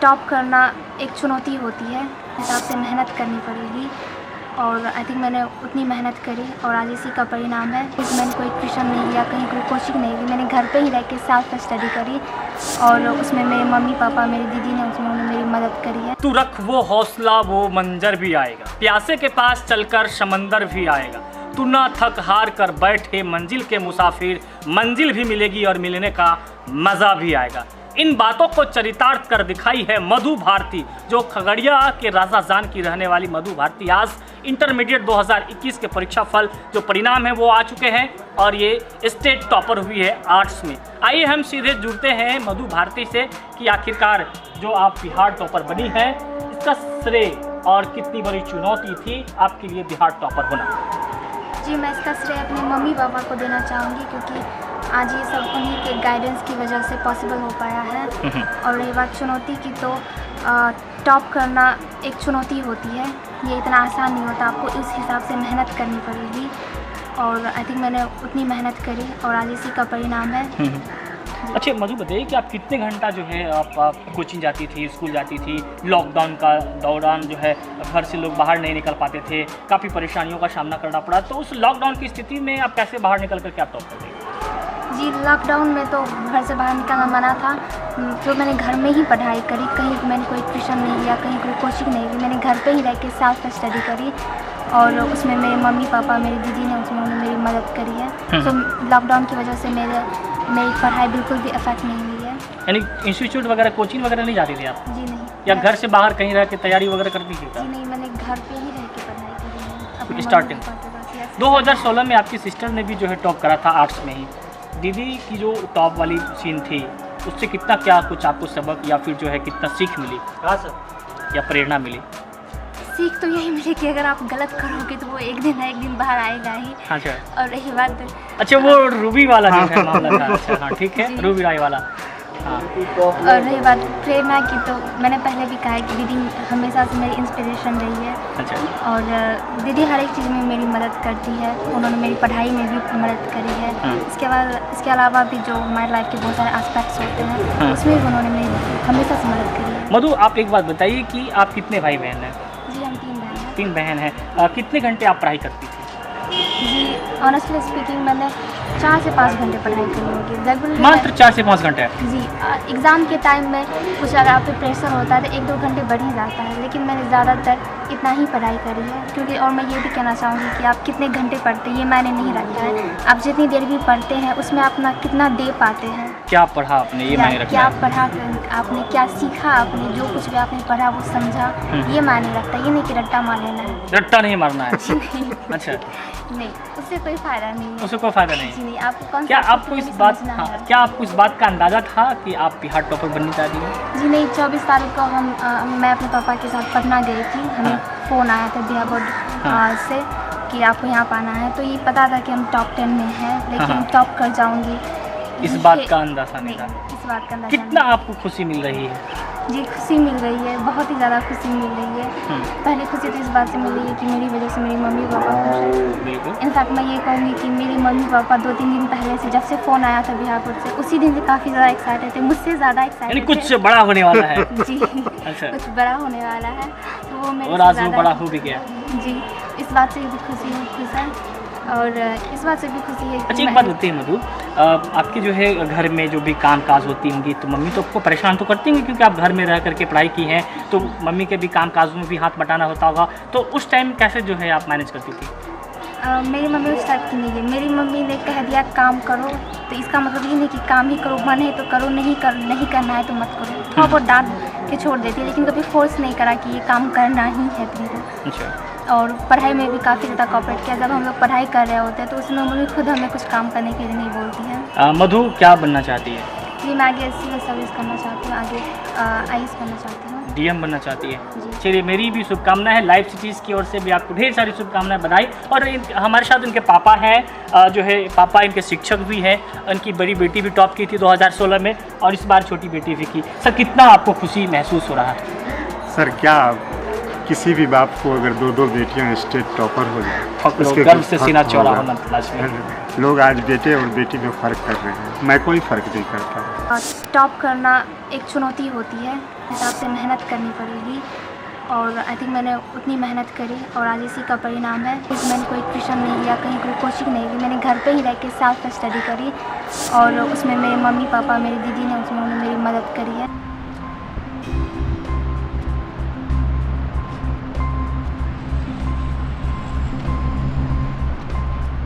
Top करना एक चुनौती होती है, हिसाब से मेहनत करनी पड़ेगी और आई थिंक मैंने उतनी मेहनत करी और आज इसी का परिणाम है। मैंने कोई ट्यूशन नहीं लिया, कहीं कोई कोचिंग नहीं ली, मैंने घर पे ही रह के सेल्फ स्टडी करी और उसमें मेरे मम्मी पापा मेरी दीदी ने उसमें उन्होंने मेरी मदद करी है। तू रख वो हौसला, वो मंजर भी आएगा, प्यासे के पास चलकर समंदर भी आएगा। तू ना थक हार कर बैठे मंजिल के मुसाफिर, मंजिल भी मिलेगी और मिलने का मज़ा भी आएगा। इन बातों को चरितार्थ कर दिखाई है मधु भारती, जो खगड़िया के राजाजान की रहने वाली मधु भारती। आज इंटरमीडिएट 2021 के परीक्षा फल जो परिणाम है वो आ चुके हैं और ये स्टेट टॉपर हुई है आर्ट्स में। आइए हम सीधे जुड़ते हैं मधु भारती से कि आखिरकार जो आप बिहार टॉपर बनी है, इसका श्रेय और कितनी बड़ी चुनौती थी आपके लिए बिहार टॉपर होना। जी, मैं इसका श्रेय अपने मम्मी पापा को देना चाहूँगी क्योंकि आज ये सब उन्हीं के गाइडेंस की वजह से पॉसिबल हो पाया है। और रही बात चुनौती की, तो टॉप करना एक चुनौती होती है, ये इतना आसान नहीं होता, आपको इस हिसाब से मेहनत करनी पड़ेगी और आई थिंक मैंने उतनी मेहनत करी और आज इसी का परिणाम है। अच्छा मधु, बताइए कि आप कितने घंटा जो है आप कोचिंग जाती थी, स्कूल जाती थी? लॉकडाउन का दौरान जो है घर से लोग बाहर नहीं निकल पाते थे, काफ़ी परेशानियों का सामना करना पड़ा, तो उस लॉकडाउन की स्थिति में आप कैसे बाहर निकल कर के आप टॉप कर गई? जी, लॉकडाउन में तो घर से बाहर निकलना मना था, तो मैंने घर में ही पढ़ाई करी, कहीं मैंने कोई ट्यूशन नहीं लिया, कहीं कोई कोचिंग नहीं ली, मैंने घर पे ही रह के सेल्फ स्टडी करी और उसमें मेरे मम्मी पापा मेरी दीदी ने उसमें उन्होंने मेरी मदद करी है। तो लॉकडाउन की वजह से मेरी पढ़ाई बिल्कुल भी अफेक्ट नहीं हुई है। यानी इंस्टीट्यूट वगैरह, कोचिंग वगैरह नहीं जाती थी आप? जी नहीं। या घर से बाहर कहीं रह के तैयारी वगैरह करती थी? जी नहीं, मैंने घर पे ही रह के पढ़ाई करी है अपने स्टार्टिंग। 2016 में आपकी सिस्टर ने भी जो है टॉप करा था आर्ट्स में ही। दीदी की जो टॉप वाली सीन थी, उससे कितना क्या कुछ आपको सबक या फिर जो है कितना सीख मिली? हाँ सर। या प्रेरणा मिली? सीख तो यही मिली कि अगर आप गलत करोगे तो वो एक दिन ना एक दिन बाहर आएगा ही। अच्छा। और रही बात, अच्छा वो रूबी वाला जो है मामला था। अच्छा हाँ, ठीक है, रूबी राय वाला। हाँ। और रही बात प्रेरणा की, तो मैंने पहले भी कहा है कि दीदी हमेशा से मेरी इंस्पिरेशन रही है। अच्छा। और दीदी हर एक चीज़ में मेरी मदद करती है, उन्होंने मेरी पढ़ाई में भी मदद करी है। इसके अलावा भी जो हमारी लाइफ के बहुत सारे एस्पेक्ट्स होते हैं उसमें भी उन्होंने मेरी हमेशा से मदद करी है। मधु, आप एक बात बताइए कि आप कितने भाई बहन हैं? जी, हम 3 बहन हैं। 3 बहन हैं। कितने घंटे आप पढ़ाई करती थी? जी, ऑनेस्टली स्पीकिंग मैंने 4 से 5 घंटे पढ़ाई करी होगी रेगुलर। मात्र 4 से 5 घंटे? जी, एग्ज़ाम के टाइम में कुछ अगर आप पे प्रेशर होता है तो 1-2 घंटे बढ़ ही जाता है, लेकिन मैंने ज़्यादातर इतना ही पढ़ाई करी है क्योंकि और मैं ये भी कहना चाहूँगी कि आप कितने घंटे पढ़ते हैं ये मायने नहीं रखता है, आप जितनी देर भी पढ़ते हैं उसमें अपना कितना दे पाते हैं। क्या पढ़ा आपने ये मायने रखता है? क्या पढ़ा, आपने क्या सीखा, आपने जो कुछ भी आपने पढ़ा वो समझा, ये मायने रखता है। ये नहीं कि रट्टा मार लेना है। रट्टा नहीं मारना है? जी नहीं। अच्छा। नहीं, उससे कोई फ़ायदा नहीं है। उससे कोई फ़ायदा नहीं? जी नहीं। आपको क्या आपको इस बात क्या आपको इस बात का अंदाज़ा था कि आप बिहार टॉपर बननी चाहती हैं? जी नहीं, 24 तारीख को मैं अपने पापा के साथ पटना गई थी, हमें फ़ोन आया था बिहार बोर्ड से कि आपको यहाँ पर आना है, तो ये पता था कि हम टॉप 10 में हैं, लेकिन टॉप कर जाऊँगी इस बात का अंदाज़ा नहीं था? इस बात का अंदाज़ा। कितना आपको खुशी मिल रही है? जी, खुशी मिल रही है, बहुत ही ज़्यादा खुशी मिल रही है। पहले खुशी तो इस बात से मिल रही है कि मेरी वजह से मेरी मम्मी पापा खुश हैं। बिल्कुल। इनफैक्ट मैं ये कहूँगी कि मेरी मम्मी पापा 2-3 दिन पहले से, जब से फ़ोन आया था बिहार बोर्ड से, उसी दिन से काफ़ी ज़्यादा एक्साइटेड थे, मुझसे ज़्यादा एक्साइटेड थे। कुछ बड़ा होने वाला है? जी। अच्छा। कुछ बड़ा होने वाला है, तो वो मेरे और आज वो बड़ा हो भी गया? जी, इस बात से भी खुश है और इस बात से भी खुशी है। अच्छा, एक बात होती है मधु, आपकी जो है घर में जो भी काम काज होती होंगी तो मम्मी तो आपको परेशान तो करती होंगी क्योंकि आप घर में रह करके पढ़ाई की हैं, तो मम्मी के भी काम काजों में भी हाथ बटाना होता होगा, तो उस टाइम कैसे जो है आप मैनेज करती थी? मेरी मम्मी उस टाइप की नहीं है। मेरी मम्मी ने कह दिया काम करो, तो इसका मतलब ये नहीं कि काम ही करो, मन है तो करो, नहीं करना है तो मत करो। थोड़ा बहुत डांट के छोड़ देती है, लेकिन कभी फोर्स नहीं करा कि ये काम करना ही है तुमको। अच्छा। और पढ़ाई में भी काफ़ी ज़्यादा कोऑपरेट किया। जब हम लोग पढ़ाई कर रहे होते हैं तो उसमें मम्मी खुद हमें कुछ काम करने के लिए नहीं बोलती है। मधु, क्या बनना चाहती है? जी, मैं आगे सिविल सर्विस करना चाहती हूँ, आगे IAS बनना चाहती हूँ। DM बनना चाहती है? चलिए, मेरी भी शुभकामनाएं हैं, लाइफ सिटीज़ की ओर से भी आपको ढेर सारी शुभकामनाएं, बधाई। और हमारे साथ इनके पापा हैं, जो है पापा इनके शिक्षक भी हैं, उनकी बड़ी बेटी भी टॉप की थी 2016 में और इस बार छोटी बेटी भी की। सर, कितना आपको खुशी महसूस हो रहा है? सर, क्या किसी भी बाप को अगर 2-2 बेटियां स्टेट टॉपर हो जाए, गर्व से सीना चौड़ा होना लाजमी। लोग आज बेटे और बेटी में फ़र्क कर रहे हैं, मैं कोई फ़र्क नहीं करता। टॉप करना एक चुनौती होती है, हिसाब से मेहनत करनी पड़ेगी और आई थिंक मैंने उतनी मेहनत करी और आज इसी का परिणाम है। मैंने कोई ट्यूशन नहीं लिया, कहीं कोई कोचिंग नहीं की, मैंने घर पे ही रह के सेल्फ स्टडी करी और उसमें मेरे मम्मी पापा, मेरी दीदी ने उसमें उन्होंने मेरी मदद करी है।